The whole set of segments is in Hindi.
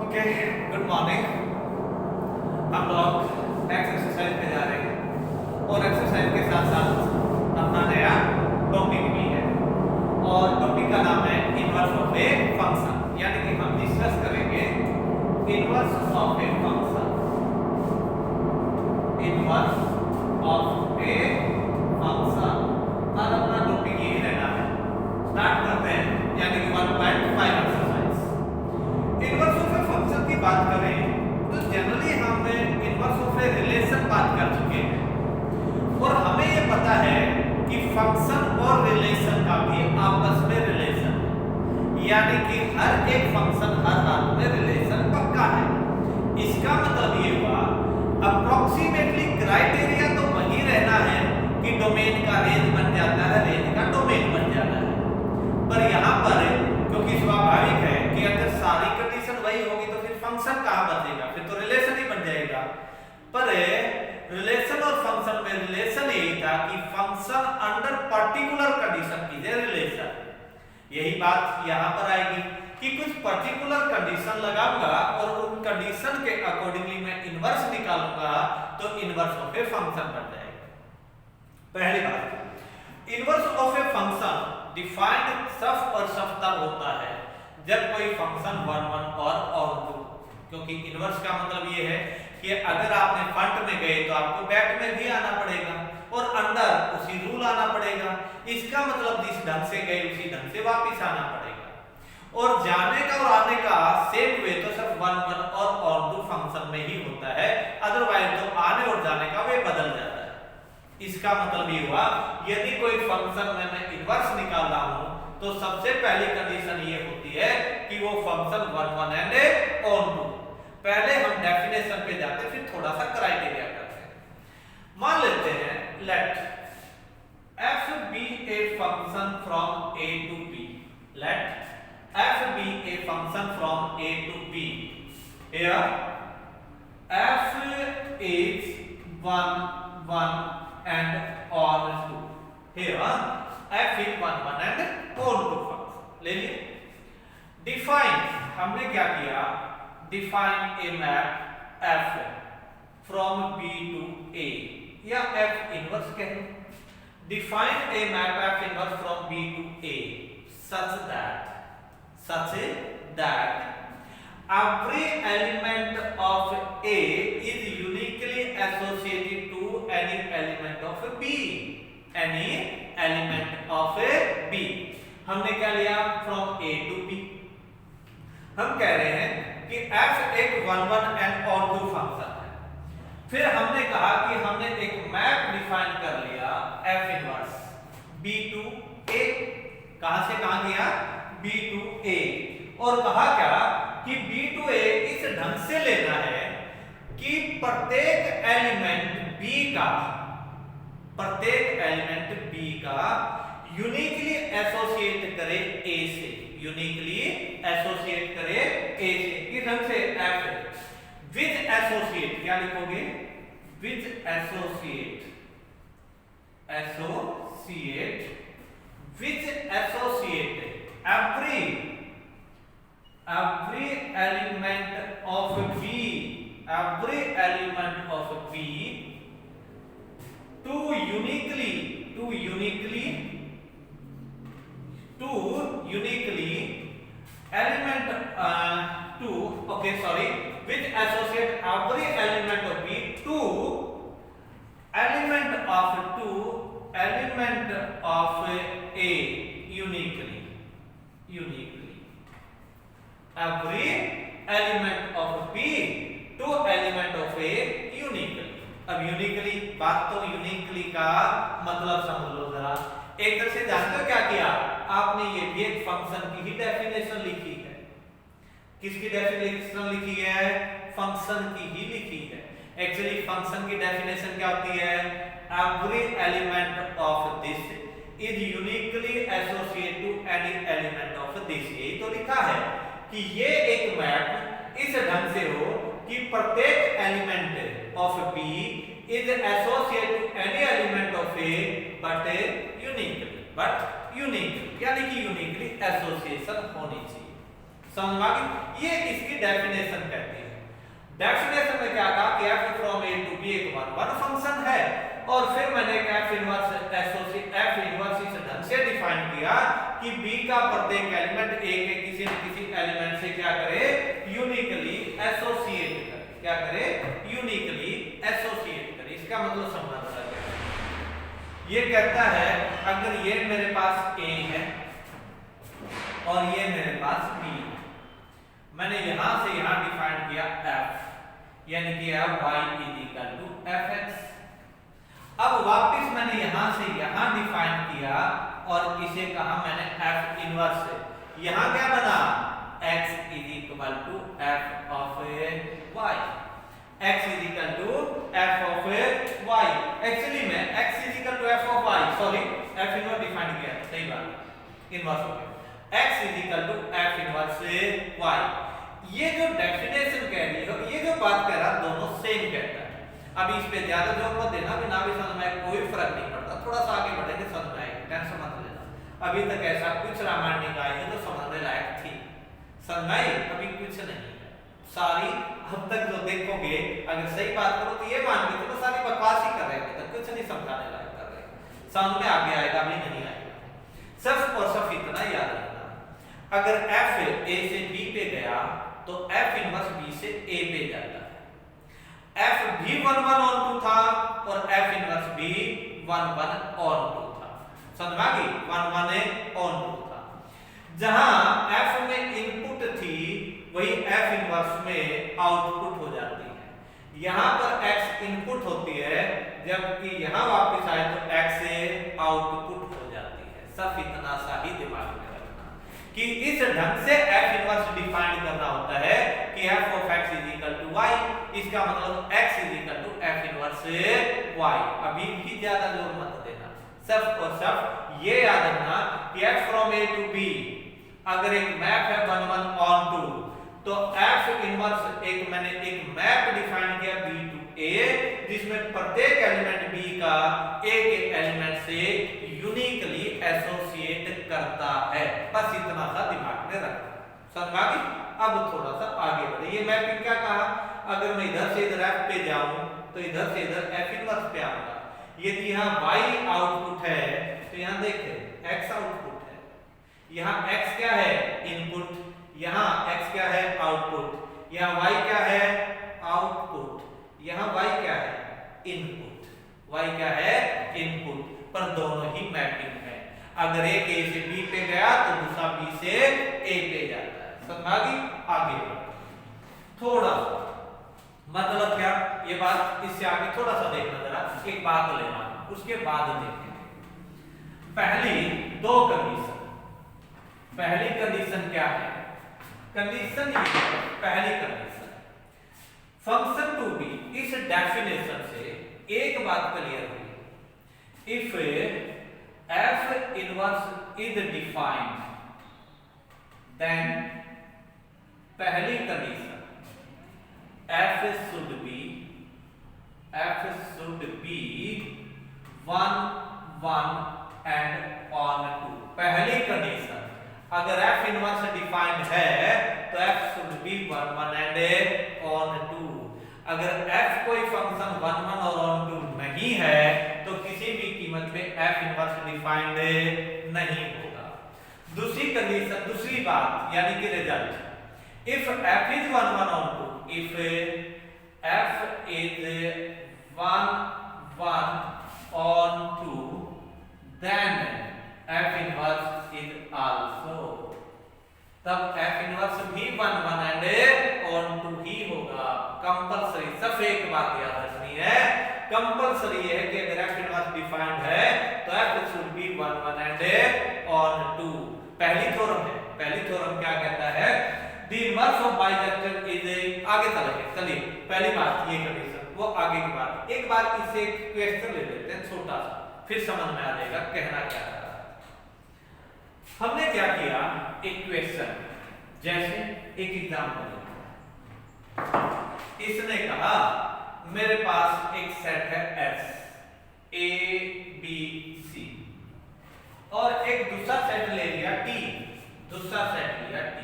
Okay, good morning. हम लोग नेक्स्ट एक्सरसाइज पे जा रहे हैं और एक्सरसाइज के साथ साथ अपना नया टॉपिक भी है और टॉपिक का नाम है इनवर्स ऑफ ए फंक्शन, यानी कि हम डिस्कस करेंगे inverse of a function. Inverse of a function और अपना टॉपिक यही रहना है। स्टार्ट करते हैं, यानी कि 1.5 exercise. Inverse of a function की बात करें तो जनरली हमने इनवर्स ऑफ ए रिलेशन बात कर चुके हैं और हमें ये पता है कि फंक्शन और रिलेशन का भी आपस में रिलेशन है, यानी कि हर एक फंक्शन हर हाल में रिलेशन पक्का है। इसका मतलब ये हुआ अप्रोक्सीमेटली क्राइटेरिया तो वही रहना है कि डोमेन का रेंज बन जाता है, रेंज का डोमेन बन जाता है। पर यहाँ पर क्योंकि स्वाभाविक है कि अगर सारी कंडीशन वही होगी तो फिर फंक्शन कहाँ बचेगा, फिर तो रिलेशन ही बन जाएगा। पर रिलेशन और फंक्शन में रिलेशन यही था कि फंक्शन अंडर पर्टिकुलर कंडीशन कीजिए रिलेशन। यही बात यहाँ पर आएगी कि कुछ पर्टिकुलर कंडीशन लगाऊंगा और उन कंडीशन के अकॉर्डिंगली मैं इनवर्स निकालूंगा तो इनवर्स ऑफ ए फंक्शन बन जाएगा। पहली बात, inverse of a function defined सफ और सफ तब होता है जब कोई फंक्शन 1 1 और 2, क्योंकि इनवर्स का मतलब ये है कि अगर आपने फ्रंट में गए तो आपको बैक में भी आना पड़ेगा और अंदर उसी रूल आना पड़ेगा। इसका मतलब जिस ढंग से गए उसी ढंग से वापस आना पड़ेगा और जाने का और आने का सेम वे तो सिर्फ 1 1 और 2 फंक्शन में ही होता है, अदरवाइज तो आने और जाने का वे बदल जाता है। इसका मतलब ये हुआ यदि कोई फंक्शन में मैं इनवर्स निकाल रहा हूं तो सबसे पहली कंडीशन ये होती है कि वो फंक्शन 1 1 एंड ऑन 2। पहले हम डेफिनेशन पे जाते फिर थोड़ा सा क्राइटेरिया करते हैं। मान लेते हैं late f be a function from a to b। let f be a function from a to b। here f is 1 1 and on 2। here f is 1 1 and on 2 function ले लिए। डिफाइन हमने क्या किया, define a map f from b to a या f इनवर्स कह लो। Define a map f inverse from b to a such that every element of a is uniquely associated to any element of b। any element of b हमने क्या लिया, from a to b। हम कह रहे हैं कि f एक 1 1 and on 2 फंक्शन है। फिर हमने कहा कि हमने एक मैप डिफाइन कर लिया f inverse b to a। कहां से कहां गया, b to a, और कहा क्या कि b to a इस ढंग से लेना है कि प्रत्येक एलिमेंट b का यूनिकली एसोसिएट करे a से, यूनिकली एसोसिएट करे a से। किस ढंग से, f विद एसोसिएट, क्या लिखोगे, with associate which associate every element of b to uniquely element which associate every element of b to element of a uniquely every element of b to element of a uniquely। अब यूनिकली बात तो यूनिकली का मतलब समझ लो जरा। एक तरह से जानते हो क्या किया आपने, ये भी एक फंक्शन की ही डेफिनेशन लिखी है। किसकी डेफिनेशन लिखी है, फंक्शन की ही लिखी है। एक्चुअली फंक्शन की डेफिनेशन क्या होती है, every element of this is uniquely associated to any element of this. यही तो लिखा है कि ये एक मैप इस ढंग से हो कि प्रत्येक element of b is associated to any element of a but uniquely, यानी कि यूनिकली एसोसिएशन होनी चाहिए। समझ में आ गई? ये इसकी डेफिनेशन कहती है। डेफिनेशन में क्या कहा कि f from a to b एक वन फंक्शन है, और फिर मैंने f इनवर्स इस ढंग से डिफाइन किया कि b का प्रत्येक एलिमेंट a के किसी न किसी एलिमेंट से क्या करे, यूनिकली एसोसिएट करे। क्या करे? यूनिकली एसोसिएट करे। इसका मतलब समझना पड़ेगा। ये कहता है अगर ये मेरे पास a है और ये मेरे पास b है, मैंने यहां से यहां डिफाइन किया f, यानी कि y fx। अब वापस मैंने यहां से यहां डिफाइन किया और इसे कहा मैंने f इनवर्स से। यहां क्या बना? x f of y। x f of y। Actually में x f of y, sorry f inverse define किया, सही बात, इनवर्स हो गया। x f inverse y। ये जो डेफिनेशन कह रही है, ये जो बात कह रहा, दोनों सेम कहता है। अभी इस पे ज्यादा जोर मत देना, भी ना भी समझ में कोई फर्क नहीं पड़ता, थोड़ा सा आगे बढ़ेंगे समझ में आएगा, टेंशन मत लेना। अभी तक ऐसा कुछ रामायण निकाय है जो समझने लायक थी, समझ में आई? अभी कुछ नहीं है, सारी अब तक जो देखोगे, अगर सही बात करो तो ये मान के चलो सारी बकवास ही कर रहे हैं, तो कुछ नहीं समझाने लायक कर रहे हैं। समझ में आगे आएगा भी नहीं आएगा। सिर्फ और सिर्फ इतना याद रखना, अगर f a से b पे गया तो f इनवर्स b से a पे जाता है। f भी 1 1 on 2 था और f इनवर्स भी 1 1 on 2 था। समझ में आ गई? 1 1 on 2 था। जहां f में इनपुट थी वही f इनवर्स में आउटपुट हो जाती है। यहां पर x इनपुट होती है, जबकि यहां वापस आए तो x से आउटपुट हो जाती है। सब इतना सा ही दिमाग में रखना कि इस ढंग से f इनवर्स डिफाइन करना होता है कि f of x y, इसका मतलब x f इनवर्स y। अभी भी ज्यादा जोर मत देना, सिर्फ और सिर्फ ये याद रखना कि f from a to b अगर एक मैप है 1 1 on 2, तो f इनवर्स मैंने एक मैप डिफाइन किया b टू a, जिसमें प्रत्येक एलिमेंट b का a के एलिमेंट से यूनिकली एसोसिएट करता है। बस इतना सा दिमाग में रखना, समझ आ गई? अब थोड़ा सा आगे बढ़े। ये मैपिंग क्या कहा? अगर मैं इधर से इधर f पे जाऊं तो इधर से इधर f इनवर्स पे आऊंगा। यदि यहाँ y आउटपुट है तो यहाँ देखिए x आउटपुट है, यहाँ x क्या है? इनपुट, यहाँ x क्या है? आउटपुट, यहाँ y क्या है? आउटपुट, यहाँ y क्या है? इनपुट। y क्या है? इनपुट, पर दोनों ही मैपिंग है। अगर एक a से b पे गया तो दूसरा b से a पे जाता है। समझ आ गई? आगे थोड़ा मतलब क्या, ये बात इससे आगे थोड़ा सा देखना, जरा एक बात लेना, उसके बाद देखेंगे। पहली दो कंडीशन, पहली कंडीशन क्या है? कंडीशन ये है, पहली कंडीशन फंक्शन टू बी, इस डेफिनेशन से एक बात क्लियर हुई, if f inverse is defined then पहली condition f should be 1 1 and on 2। पहली कंडीशन, अगर f इनवर्स डिफाइंड है तो f should be 1 1 and on 2। अगर f कोई फंक्शन 1 1 और on 2 नहीं है तो किसी भी कीमत पे f इनवर्स डिफाइंड नहीं होगा। दूसरी कंडीशन, दूसरी बात यानी कि result, if f is 1 1 on 2, if f is 1 1 on 2, then f inverse is also, तब f inverse भी 1 1 and on 2 ही होगा। कंपलसरी, सब एक बात याद रखनी है, कंपलसरी है कि अगर f इनवर्स डिफाइंड है तो f should be 1 1 and on 2। पहली थ्योरम है, पहली थ्योरम क्या कहता है? The inverse of bisector is a, आगे चलिए पहली बात ये कंडीशन, वो आगे की बात। एक बार इससे एक क्वेश्चन ले लेते हैं छोटा सा, फिर समझ में आ जाएगा कहना क्या है। हमने क्या किया, एक क्वेश्चन, जैसे एक एग्जांपल, इसने कहा मेरे पास एक सेट है S A B C और एक दूसरा सेट ले लिया T, दूसरा सेट लिया T।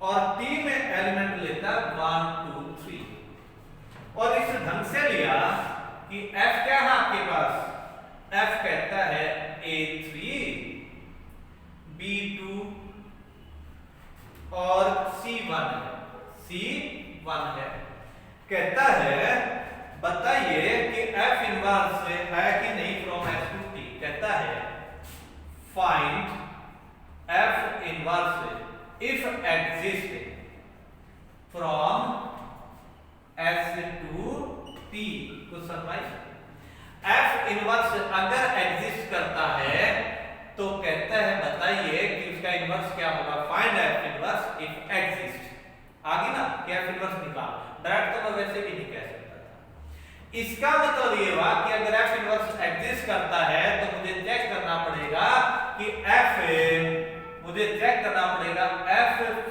और टी में एलिमेंट लेता है 1 2 3 और इस ढंग से लिया कि एफ क्या है आपके पास, एफ कहता है A3 B2 और C1 है, कहता है बताइए कि एफ इनवर्स है कि नहीं फ्रॉम S to T, कहता है find F inverse if exist from S to T। कुछ समझ, एफ इनवर्स अगर एग्जिस्ट करता है तो कहता है बताइए कि उसका इनवर्स क्या होगा, find F inverse if exist. आगे ना कि एफ इनवर्स निकाल, डायरेक्ट तो मैं वैसे भी नहीं कह सकता था। इसका मतलब ये हुआ कि अगर एफ इनवर्स एग्जिस्ट करता है तो मुझे चेक करना पड़ेगा कि F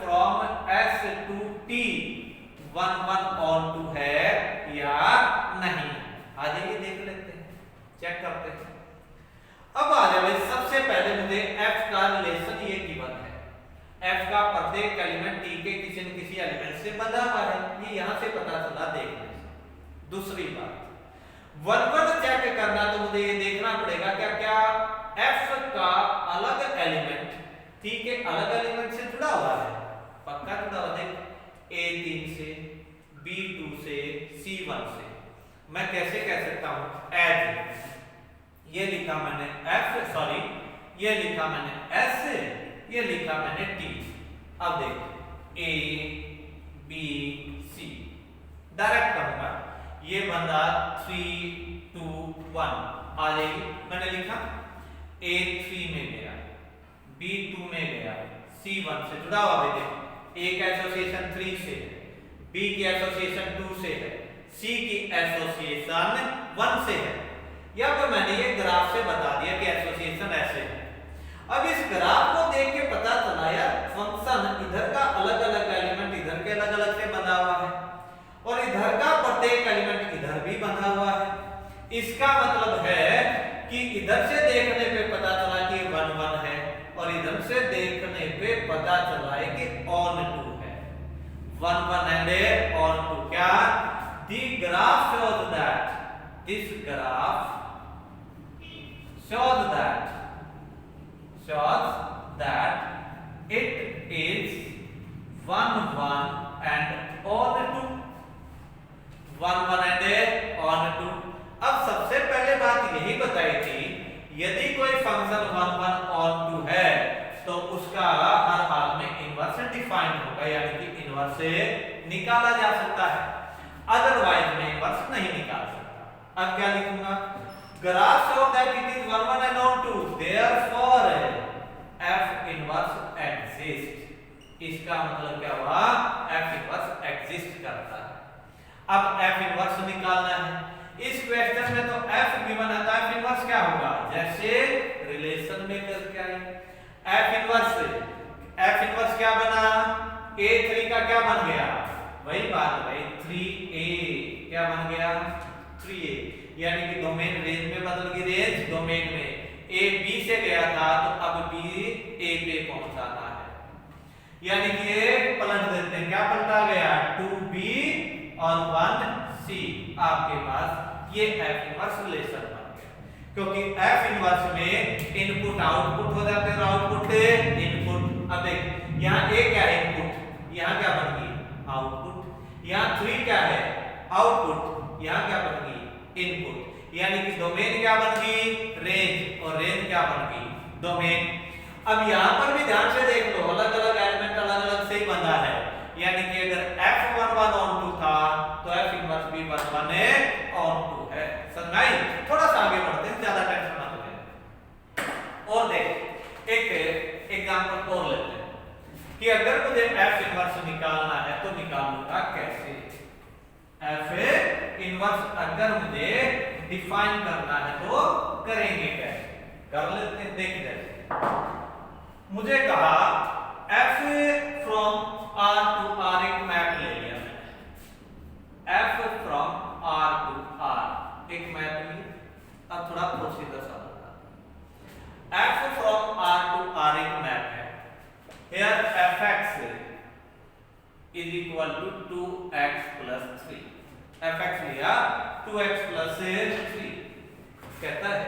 from S to T 1 1 और 2 है या नहीं। आ जाइए देख लेते हैं, चेक करते हैं। अब आ जाए भाई, सबसे पहले मुझे f का रिलेशन ये गिवन है, f का प्रत्येक एलिमेंट t के किसी न किसी एलिमेंट से बंधा हुआ है, ये यहां से पता चला देखने से। दूसरी बात वन चेक करना, तो मुझे ये देखना पड़ेगा क्या क्या f का अलग एलिमेंट t के अलग एलिमेंट से जुड़ा हुआ है, पक्का जुड़ा हुआ। देख A3 से B2 से C1 से मैं कैसे कह सकता हूं, एज ये लिखा मैंने F, सॉरी ये लिखा मैंने S, ये लिखा मैंने T। अब देख A B C डायरेक्ट कहूंगा, ये बंदा 3 2 1 आ जाएगी। मैंने लिखा A3 में गया, B2 में गया, C1 से जुड़ा हुआ है। A का एसोसिएशन 3 से है, B की एसोसिएशन 2 से है, C की एसोसिएशन 1 से है। या तो मैंने ये ग्राफ से बता दिया कि एसोसिएशन ऐसे है। अब इस ग्राफ को देख के पता चला यार फंक्शन इधर का अलग अलग एलिमेंट इधर के अलग अलग से बंधा हुआ है और इधर का प्रत्येक एलिमेंट इधर भी बंधा हुआ है। इसका मतलब है कि इधर से देखने पे पता चला कि 1 1 है और इधर से देखने पे पता चला है कि on 2 है। 1 1 and on 2 क्या, the graph shows that this graph shows that it is 1 1 and on 2, 1 1 and on 2। अब सबसे पहले बात यही बताई थी, यदि कोई फंक्शन 1 1 on 2 है तो उसका हर हाल में इनवर्स डिफाइन होगा, यानी कि इनवर्स से निकाला जा सकता है, अदरवाइज में इनवर्स नहीं निकाल सकता। अब क्या लिखूंगा, graph show that it is 1 1 and on 2, therefore f inverse exist. इसका मतलब क्या हुआ, f इनवर्स एग्जिस्ट करता है। अब f इनवर्स निकालना है। इस क्वेश्चन में तो f गिवन है, तो f इनवर्स क्या होगा, जैसे रिलेशन में करके आए f इनवर्स क्या बना, A3 का क्या बन गया, वही बात भाई 3A क्या बन गया 3A, यानी कि डोमेन रेंज में बदल गई, रेंज डोमेन में A B से गया था तो अब B A पे पहुंचाना है, यानी कि ये पलट देते हैं, क्या पलटा गया 2B और 1C। आपके पास ये F इनवर्स रिलेशन बन गया, क्योंकि F इनवर्स में इनपुट आउटपुट हो जाते हैं, आउटपुट इनपुट। अब देख यहाँ A क्या है इनपुट, यहाँ क्या बन गई आउटपुट, यहाँ 3 क्या है आउटपुट, यहाँ क्या बन गई इनपुट, यानी कि डोमेन क्या बन गई रेंज और रेंज क्या बन गई डोमेन। अब यहाँ पर भी ध्यान से देख लो, अलग अलग एलिमेंट अलग अलग से ही बंधा है, यानी कि अगर F1 1 on 2 था तो F इनवर्स भी 1 1 on 2 है। समझाई, थोड़ा सा आगे बढ़ते हैं, ज्यादा टेंशन मत ले। और देख एक एग्जांपल और लेते हैं कि अगर मुझे F इनवर्स निकालना है तो निकालूंगा कैसे। F इनवर्स अगर मुझे डिफाइन करना है तो करेंगे कैसे, कर लेते हैं। देख जैसे मुझे कहा F from R to R एक मैप ले लिया मैंने, F from R to R एक मैप लिया। अब थोड़ा प्रोसीजर समझना, F from R to R एक मैप है, here fx is equal to 2x plus 3। fx लिया 2x प्लस 3, कहता है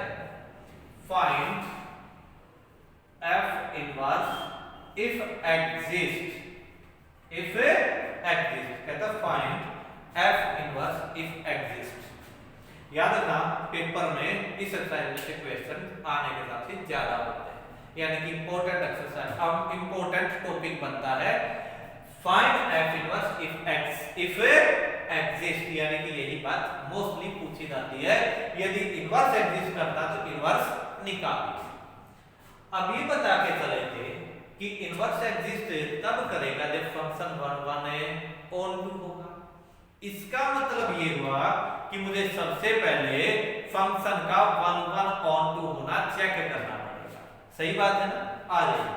find f inverse if exist, कहता find f inverse if exist. याद रखना पेपर में इस एक्सरसाइज में से क्वेश्चन आने के साथ ही ज्यादा होते हैं, यानी कि इंपॉर्टेंट एक्सरसाइज। अब इंपॉर्टेंट टॉपिक बनता है find f inverse if exist, यानी कि यही बात मोस्टली पूछी जाती है, यदि इनवर्स एग्जिस्ट करता तो इनवर्स निकालिए। अब ये बता के चले थे कि इनवर्स एग्जिस्ट तब करेगा जब फंक्शन 1 1 ऑन 2 होगा। इसका मतलब ये हुआ कि मुझे सबसे पहले फंक्शन का 1 1 ऑन 2 होना चेक करना पड़ेगा। सही बात है ना? आ जाइए।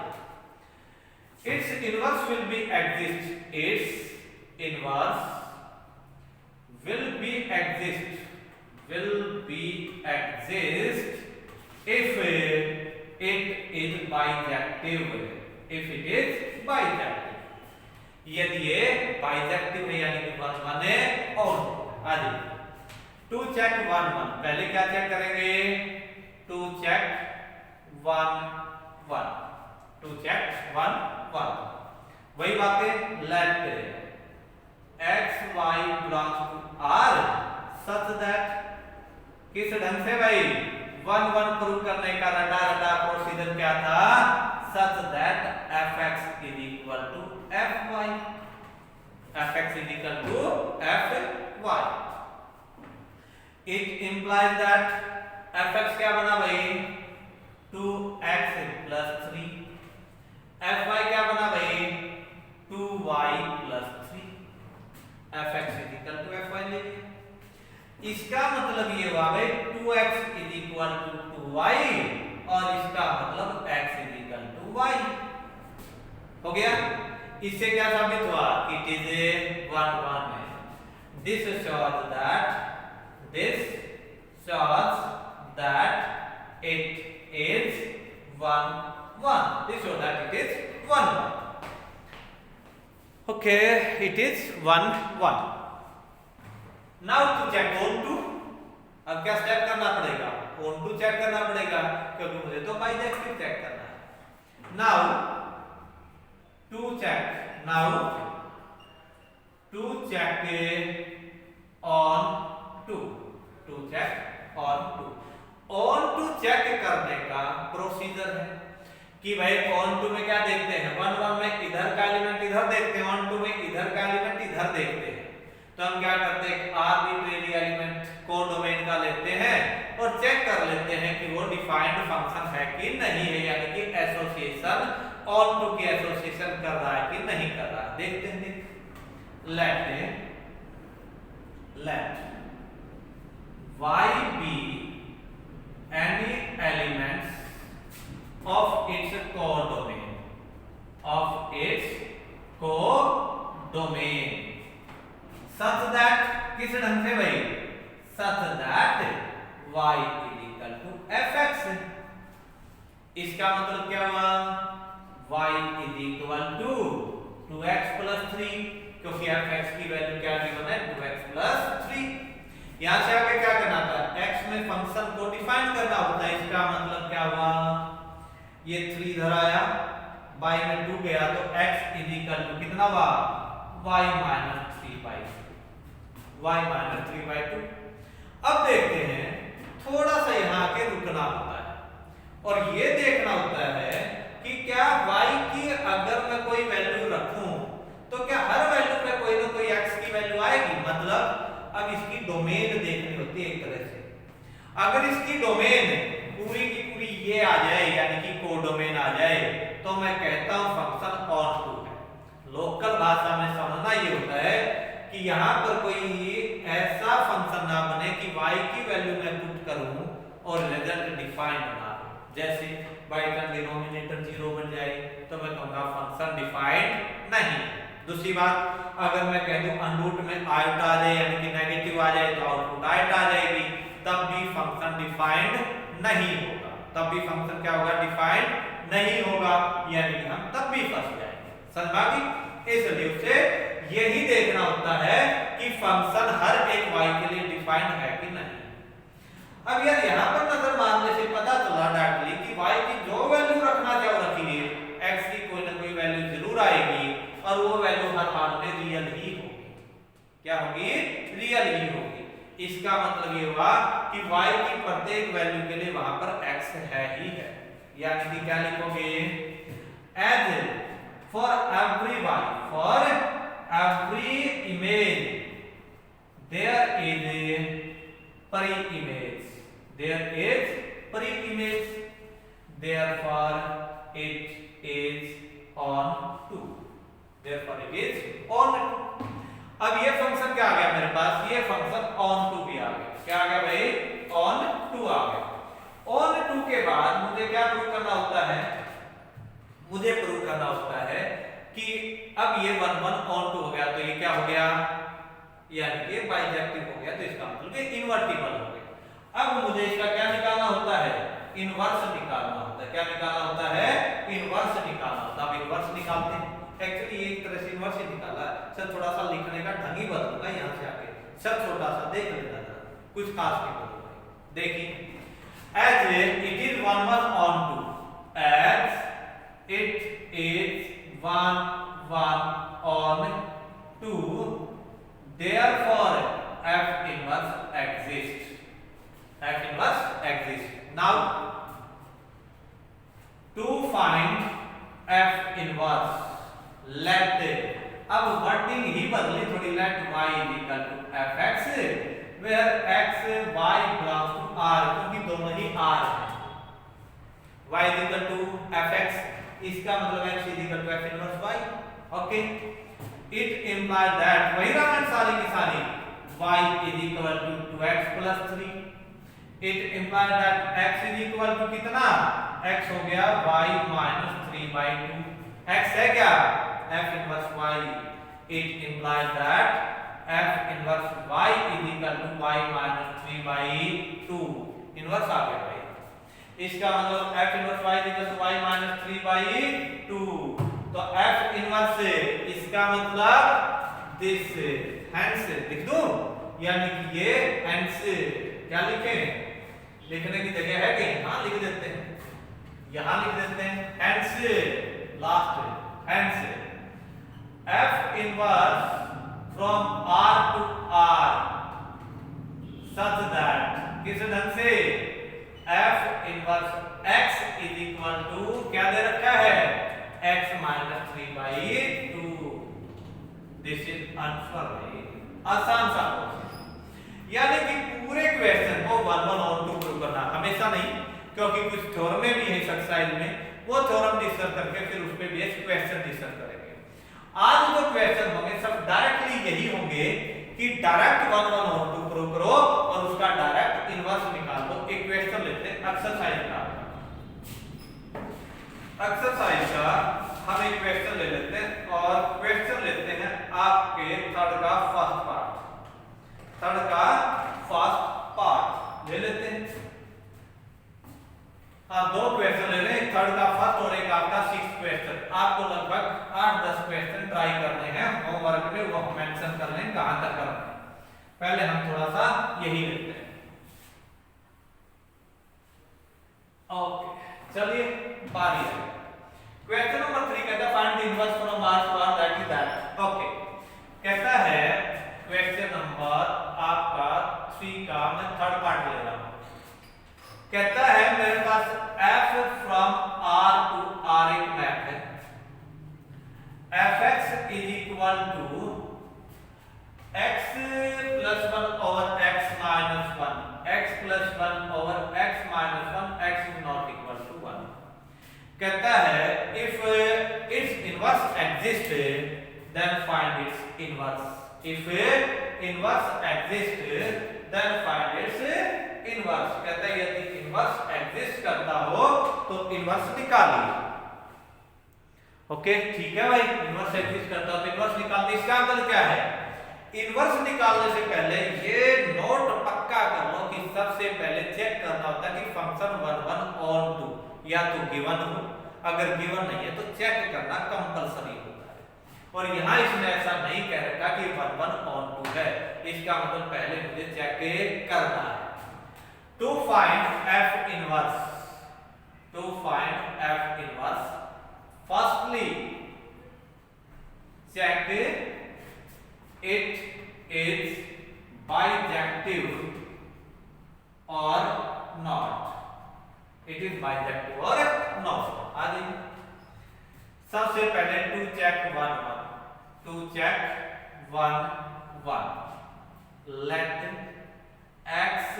It's inverse will be exist, it's inverse will be exist if it is bijective, यदि ये बाइजेक्टिव है यानी कि 1 1 है और आगे 2 चेक 1 1, पहले क्या चेक करेंगे 2 चेक 1 1, 2 चेक 1 1, वही बातें late x y belongs to R such that, किस ढंग से भाई 1 1 प्रूव करने का रटा प्रोसीजर क्या था, such that fx is equal to fy, fx is equal to fy। it implies that fx क्या बना भाई 2x plus 3, fy क्या बना भाई 2y plus 3, fx is equal to fy ले लिया। इसका मतलब ये हुआ भाई 2x is equal to 2y और इसका मतलब x is equal to y हो गया। इससे क्या साबित हुआ कि it is 1 1 है। This shows that it is 1 1। This shows that it is 1 1। Okay, it is 1 1। Now to check on to, अब क्या स्टेप करना पड़ेगा, on to चेक करना पड़ेगा क्योंकि मुझे तो बाइजेक्टिव चेक करना है। Now to check on to check on to check करने का प्रोसीजर है कि भाई on to में क्या देखते हैं 1 1 में इधर का एलिमेंट इधर देखते हैं, on to में इधर का एलिमेंट इधर देखते हैं। तो हम क्या करते हैं आर्बिट्रेरी एलिमेंट कोडोमेन का लेते हैं और चेक कर लेते हैं कि वो डिफाइंड फंक्शन है कि नहीं है, यानी कि एसोसिएशन ऑन टू की एसोसिएशन कर रहा है कि नहीं कर रहा है। देखते हैं late y be any elements of its codomain such that, किस ढंग से भाई such that y is equal to fx। इसका मतलब क्या हुआ y is equal to 2x plus 3, क्योंकि fx की वैल्यू क्या गिवन है 2x plus 3। यहां से आगे क्या करना था x में फंक्शन को डिफाइन करना होता है। इसका मतलब क्या हुआ ये 3 इधर आया, y में 2 गया तो x is equal to कितना हुआ y minus 3/2। अब देखते हैं थोड़ा सा यहाँ के रुकना होता है और ये देखना होता है कि क्या y की अगर मैं कोई वैल्यू रखूं तो क्या हर वैल्यू पे कोई ना कोई x की वैल्यू आएगी। मतलब अब इसकी डोमेन देखनी होती है एक तरह से। अगर इसकी डोमेन पूरी की पूरी ये आ जाए यानी कि कोडोमेन आ जाए तो मैं कहता हूं फंक्शन ऑन टू है। लोकल भाषा में समझना ये होता है कि यहाँ पर कोई ऐसा फंक्शन ना बने कि y की वैल्यू मैं पुट करूं और रिजल्ट डिफाइंड ना हो। जैसे बाय चांस डिनोमिनेटर 0 बन जाए तो मैं कहूंगा फंक्शन डिफाइंड नहीं। दूसरी बात अगर मैं कह दूं अनरूट में आयत आ जाए यानी कि नेगेटिव आ जाए तो आउटपुट आयत आ जाएगी, तब भी फंक्शन डिफाइंड नहीं होगा। तब भी फंक्शन क्या होगा डिफाइंड नहीं होगा, यानी कि हम तब भी फंस जाएंगे। समझ में? इसलिए से यही देखना होता है कि फंक्शन हर एक y के लिए डिफाइंड है कि नहीं। अब यार यहां पर नजर मारने से पता चला डायरेक्टली कि y की जो वैल्यू रखना चाहो रखिए, x की कोई ना कोई वैल्यू जरूर आएगी और वो वैल्यू हर हाल में रियल ही होगी। क्या होगी? रियल ही होगी। इसका मतलब ये हुआ कि y की प्रत्येक वैल्यू के लिए वहां पर x है ही है। यानी कि क्या लिखोगे? as for every y, for every image there is a pre-image, there is pre-image, therefore it is on 2, therefore it is on 2। अब ये फंक्शन क्या आ गया मेरे पास? ये फंक्शन on 2 भी आ गया। क्या आ गया भाई? on 2 आ गया। on 2 के बाद मुझे क्या प्रूव करना होता है? मुझे प्रूव करना होता है कि अब ये 1 1 on 2 हो गया, तो ये क्या हो गया? यानी कि बाइजेक्टिव हो गया, तो इसका मतलब कि इन्वर्टिबल हो गया। अब मुझे इसका क्या निकालना होता है? इनवर्स निकालना होता है। क्या निकालना होता है? इनवर्स निकालना होता है। अब इनवर्स निकालते हैं। एक्चुअली एक तरह से इनवर्स ही निकाला है, सर थोड़ा सा लिखने का ढंग ही बदलूंगा यहाँ से आके। सब छोटा सा देख लेना जरा, कुछ खास नहीं बदलूंगा। देखिए, as it is 1 1 on 2, as it is 1 1 on 2, therefore f inverse exists, f inverse exists। now to find f inverse, let, अब वर्डिंग ही बदली थोड़ी, let y equal to fx where x y belongs to r, क्योंकि दोनों ही r हैं। y equal to fx, इसका मतलब x equal to f inverse y। Okay, it implies that, वही रहा सारी की सारी, y is equal to 2x plus 3। it implies that x is equal to कितना? x हो गया y minus 3/2। x है क्या? f inverse y। it implies that f inverse y is equal to y minus 3/2। Inverse आ गया भाई। इसका मतलब f inverse y is equal to y minus 3/2। तो f inverse इसका मतलब दिस, hence लिख दूं, यानी कि ये hence क्या लिखें? लिखने की जगह है कहीं? हाँ लिख देते हैं, यहां लिख देते हैं hence, last hence f inverse from r to r such that, किस ढंग से? f inverse x is equal to क्या दे रखा है? x minus 3/2। This is answer. आसान सा क्वेश्चन, यानी कि पूरे क्वेश्चन को 1 1 on 2 प्रूव करना, हमेशा नहीं, क्योंकि कुछ थ्योरम में भी है एक्सरसाइज में, वो थ्योरम डिस्कस करके फिर उस पे बेस क्वेश्चन डिस्कस करेंगे। आज जो क्वेश्चन होंगे सब डायरेक्टली यही होंगे कि डायरेक्ट 1 1 on 2 प्रूव करो और उसका डायरेक्ट इनवर्स निकाल दो। एक क्वेश्चन लेते हैं एक्सरसाइज का। एक्सरसाइज का हम एक क्वेश्चन ले लेते हैं और क्वेश्चन लेते हैं आपके थर्ड का फर्स्ट पार्ट, थर्ड का फर्स्ट पार्ट ले लेते हैं। हाँ, दो क्वेश्चन ले रहे हैं, थर्ड का फर्स्ट और एक आपका सिक्स्थ क्वेश्चन। आपको लगभग 8-10 क्वेश्चन ट्राई करने हैं होमवर्क में, वो हम मेंशन कर लें कहां तक करना है। पहले हम थोड़ा सा यही लेते हैं। ओके, चलिए बारी है। क्वेश्चन नंबर 3 कहता है find the inverse from r to r that is that. Okay, कहता है क्वेश्चन नंबर आपका 3 का, मैं थर्ड पार्ट ले रहा हूं। कहता है मेरे पास f from r to r एक मैप है, fx is equal to x plus 1 over x minus 1, x plus 1 over x minus 1, x is not equal to 1। कहता है if its inverse exist then find its inverse, if inverse exist then find its inverse. कहता है यदि इनवर्स एग्जिस्ट करता हो तो इनवर्स निकालिए। ओके, ठीक है भाई, इनवर्स एग्जिस्ट करता हो तो इनवर्स निकाल दे। इसका मतलब क्या है? इनवर्स निकालने से पहले ये नोट पक्का कर लो कि सबसे पहले चेक करना होता है कि फंक्शन 1 1 on 2 या तो गिवन हो, अगर गिवन नहीं है तो चेक करना कंपलसरी होता है। और यहां इसमें ऐसा नहीं कह इसका मतलब पहले मुझे चेक करना है। To find F inverse, to find F inverse, firstly check it is bijective और नॉट, इट इज बाइजेक्टिव और नॉट। आगे सबसे पहले to check 1 1, to check 1 1, let x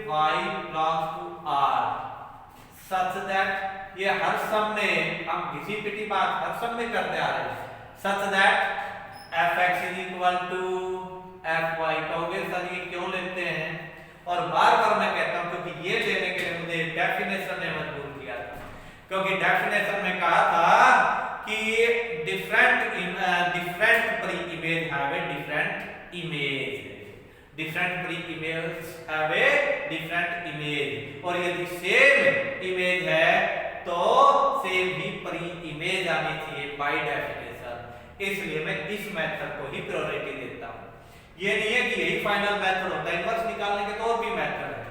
y belongs to r such that, ये हर सम में हम घिसी पिटी बात हर सम में करते आ रहे हैं, such that fx is equal to fy। कहोगे सर ये क्यों लेते हैं, और बार बार मैं कहता हूं क्योंकि ये लेने के लिए मुझे डेफिनेशन ने मजबूर किया था, क्योंकि डेफिनेशन में कहा था कि different pre image have a different image, different pre image have a different image, और यदि सेम इमेज है तो सेम ही प्री इमेज आनी चाहिए बाय डेफिनेशन। इसलिए मैं इस मेथड को ही प्रायोरिटी देता हूं। ये नहीं है कि यही फाइनल मेथड होता है, इनवर्स निकालने के तो और भी मेथड है,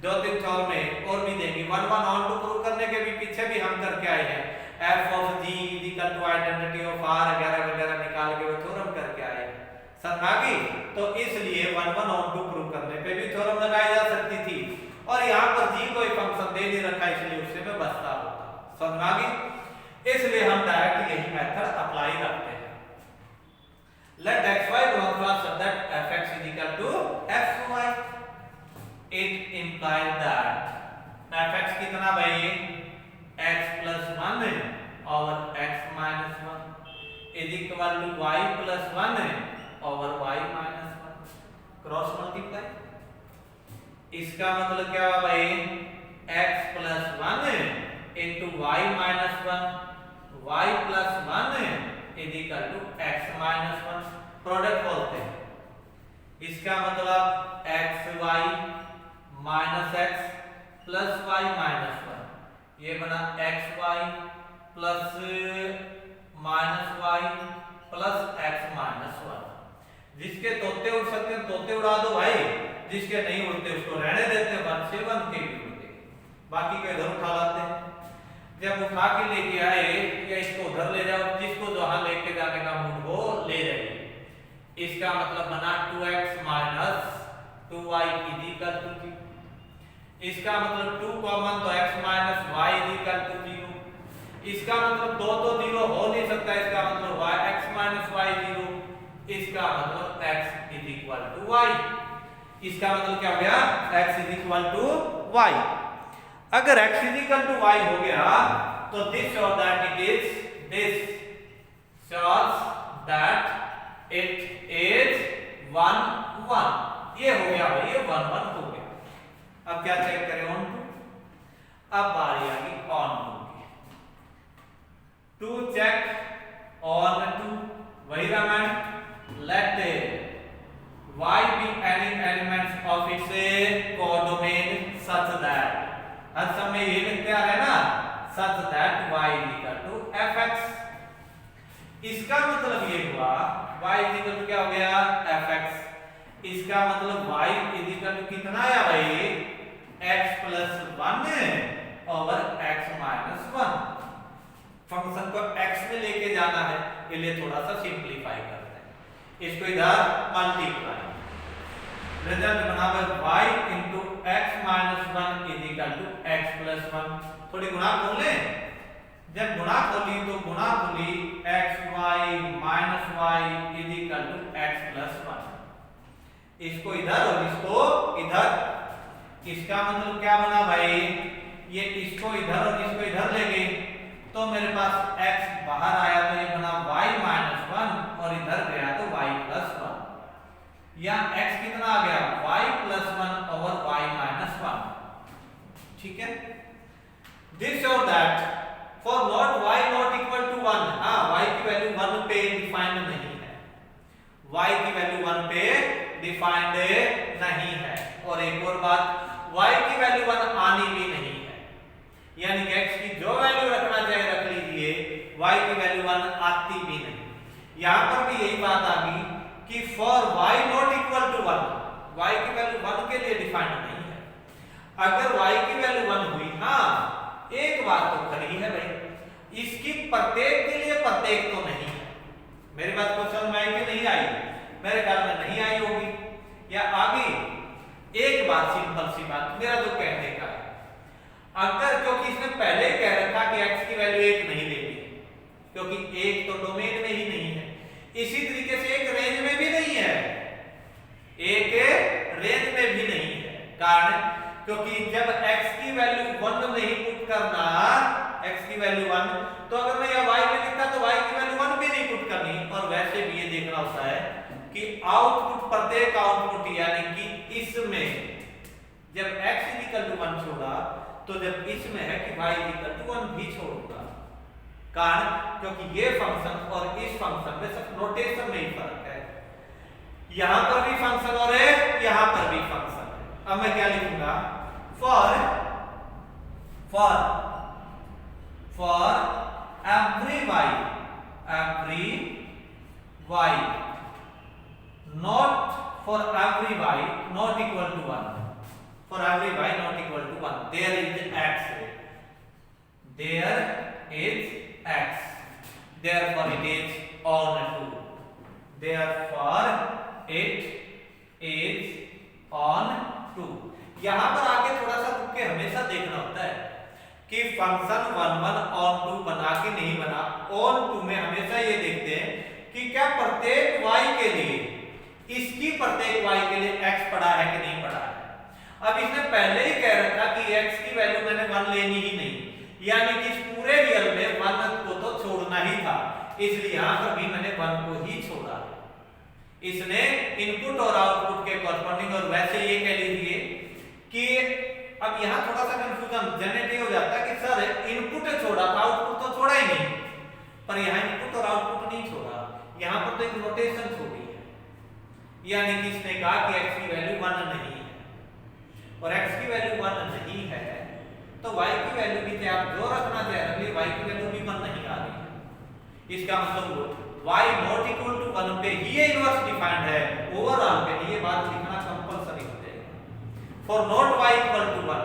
2-3 और में और भी देंगे। 1 1 ऑन टू प्रूव करने के भी पीछे भी हम करके आए हैं, f of g is equal to identity of r वगैरह वगैरह निकाल के वो थ्योरम करके आए हैं, समझ आ गई। तो इसलिए 1 1 ऑन टू प्रूव करने पे भी थ्योरम लगाई जा सकती थी, और यहाँ पर g कोई फंक्शन दे नहीं रखा इसलिए उससे मैं बचता होता, समझ आ गई। इसलिए हम डायरेक्ट यही मेथड अप्लाई करते हैं। Let xy belong to R such that fx is equal to fy, it implies that fx कितना भाई, x plus 1 over x minus 1 is equal to y plus 1 over y minus 1, cross multiply. इसका मतलब क्या हुआ भाई, x plus 1 into y minus 1, y plus 1 is equal to x minus 1, product बोलते हैं। इसका मतलब x y minus x plus y minus 1, ये बना x y plus minus y plus x minus 1। जिसके तोते उड़ सकते हैं तोते उड़ा दो भाई, जिसके नहीं उड़ते उसको रहने देते हैं, 1 से 1 के भी उड़ते, बाकी को इधर उठा लाते हैं। जब उठा के लेके आए या इसको उधर ले जाओ, जिसको जहां लेके जाने का मूड हो ले जाइए। इसका मतलब बना 2x minus 2y is equal to 0। इसका मतलब 2 कॉमन तो x minus y is equal to 0। इसका मतलब 2 तो 0 हो नहीं सकता, इसका मतलब y x minus y 0, इसका मतलब x is equal to y। इसका मतलब क्या हो गया, x is equal to y। अगर x is equal to y हो गया तो this shows that it is, this shows that it is 1 1, ये हो गया भाई, ये 1 1 हो गया। अब क्या चेक करें, ऑन टू, अब बारी आ गई onto. To check onto, वही Ramayana, let y be any elements of its codomain such that, हर समय ये लिखते आ रहे हैं ना, such that y is equal to fx। इसका मतलब ये हुआ y is equal to क्या हो गया, fx। इसका मतलब y is equal to कितना आया भाई, x plus 1 over x minus 1। Function को x में लेके जाना है, इसलिए थोड़ा सा सिंप्लीफाई करते हैं, इसको इधर मल्टीप्लाई, रिजल्ट बना y into x minus 1 is equal to x plus 1। थोड़ी गुणा खोल ले, जब गुणा खोली तो गुणा खोली x y minus y is equal to x plus 1। इसको इधर और इसको इधर, इसका मतलब क्या बना भाई, ये इसको इधर और इसको इधर ले गई तो मेरे पास x बाहर आया तो ये बना y minus 1 और इधर गया तो y plus 1। यहाँ x कितना आ गया, y plus 1 over y minus 1, ठीक है। This shows that for not y not equal to 1, हाँ y की वैल्यू 1 पे डिफाइंड नहीं है, y की वैल्यू 1 पे डिफाइंड नहीं है। और एक और बात, y की वैल्यू 1 आनी भी नहीं है, यानी कि x की जो वैल्यू रखना चाहे रख लीजिए, y की वैल्यू 1 आती भी नहीं। यहाँ पर भी यही बात आ गई कि for y not equal to 1, y की वैल्यू 1 के लिए डिफाइंड नहीं है। अगर y की वैल्यू 1 हुई, हाँ एक बात तो खरी है भाई, इसकी प्रत्येक के लिए प्रत्येक तो नहीं है। मेरी बात को समझ में आई कि नहीं आई? मेरे ख्याल में नहीं आई होगी, या आगे एक बात सिंपल सी बात मेरा जो कहने का है, अगर क्योंकि इसने पहले कह रखा कि x की वैल्यू 1 नहीं लेगी, क्योंकि 1 तो डोमेन में ही नहीं है, इसी तरीके से एक रेंज में भी नहीं है, एक रेंज में भी नहीं है। कारण क्योंकि जब x की वैल्यू 1 नहीं पुट करना, x की वैल्यू 1, तो अगर मैं यह y में लिखता तो y की वैल्यू 1 भी नहीं पुट करनी। और वैसे भी ये देखना होता है कि आउटपुट, प्रत्येक आउटपुट यानी कि इसमें जब x 1 छोड़ा, तो जब इसमें है कि y 1 भी छोड़ूंगा। कारण क्योंकि ये फंक्शन और इस फंक्शन में सिर्फ नोटेशन में ही फर्क है, यहां पर भी फंक्शन और है, यहां पर भी फंक्शन है। अब मैं क्या लिखूंगा? For every y not for every y not equal to 1, for every y not equal to 1 there is x, therefore it is on 2, therefore it is on 2। यहां पर आके थोड़ा सा रुक के हमेशा देखना होता है कि फंक्शन 1 ऑन 2 बना कि नहीं बना। ऑन 2 में हमेशा ये देखते हैं कि क्या प्रत्येक y के लिए, इसकी प्रत्येक y के लिए x पड़ा है कि नहीं पड़ा है। अब इसने पहले ही कह रखा कि x की वैल्यू मैंने 1 लेनी ही नहीं, यानी कि इस पूरे रियल में 1 को तो छोड़ना ही था, इसलिए यहां पर भी मैंने 1 को ही छोड़ा। इसने इनपुट और आउटपुट के कॉरस्पॉन्डिंग, और वैसे ये कह लीजिए कि अब यहां थोड़ा सा कंफ्यूजन जनरेट हो जाता है कि सर इनपुट छोड़ा था, आउटपुट तो छोड़ा ही नहीं, पर यहां इनपुट और आउटपुट नहीं छोड़ा, यहां पर तो एक नोटेशन छोड़ी है, यानी कि इसने कहा कि x की वैल्यू 1 नहीं है, और x की वैल्यू 1 नहीं है तो y की वैल्यू भी चाहे आप जो रखना चाहे रख लिए, y की वैल्यू भी 1 नहीं आ रही है। इसका मतलब y नॉट इक्वल टू 1 पे ही इनवर्स डिफाइंड है, ओवरऑल पे ये बात लिखना कंपलसरी हो जाएगा। For not y equal to 1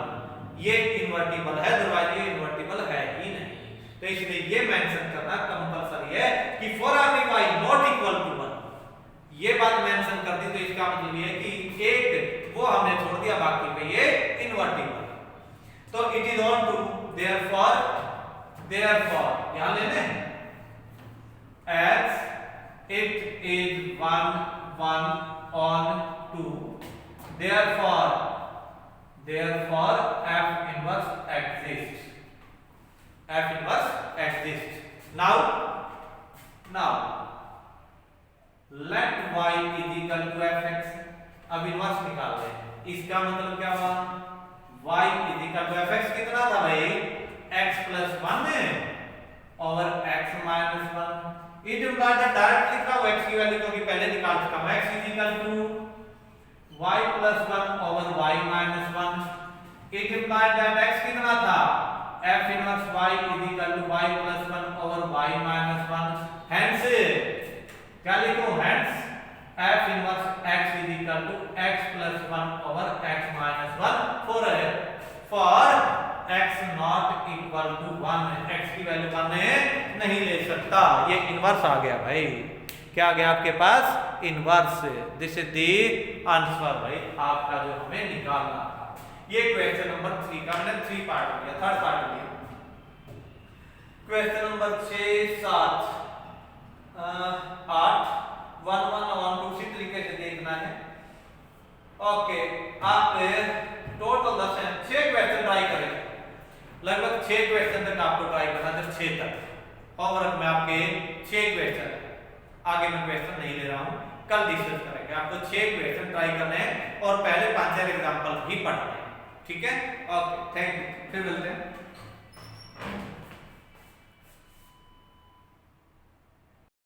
ये इन्वर्टिबल है, अदरवाइज ये इन्वर्टिबल है ही नहीं, तो इसलिए ये मेंशन करना कंपलसरी है कि for every y not equal to 1, ये बात मेंशन कर दी तो इसका मतलब ये है कि एक वो हमने छोड़ दिया, बाकी पे ये इन्वर्टिबल। तो it is onto, therefore यहां लेने as it is 1 on 2, therefore f inverse exists, now let y is equal to fx। अब इनवर्स निकाल रहे हैं, इसका मतलब क्या हुआ? y is equal to fx कितना था भाई? x plus 1 over x minus 1। It implies that direct लिख रहा हूं x की वैल्यू क्योंकि पहले निकाल चुका हूं, x is equal to y plus 1 over y minus 1। It implies that x कितना था? f inverse y is equal to y plus 1 over y minus 1। Hence क्या लिखूं? Hence f inverse x is equal to x plus 1 over x minus 1 for x not equal to 1, x की वैल्यू 1 नहीं ले सकता, ये इनवर्स आ गया भाई। क्या आ गया आपके पास? Inverse. This is the answer भाई आपका जो हमें निकालना था। ये क्वेश्चन नंबर 3 का मैंने 3 पार्ट लिया, थर्ड पार्ट लिया। क्वेश्चन नंबर 6, 7, 8, 1, 1 और 2 इसी तरीके से देखना है। ओके, आप टोटल 6 क्वेश्चन ट्राई करें, लगभग 6 क्वेश्चन तक आपको ट्राई करना है, 6 तक। होमवर्क में आपके 6 क्वेश्चन, आगे मैं क्वेश्चन नहीं ले रहा हूं, कल डिस्कस करेंगे। आपको 6 क्वेश्चन ट्राई करने हैं और पहले 5-6 एग्जांपल भी पढ़ना है, ठीक है? ओके, थैंक यू, फिर मिलते हैं।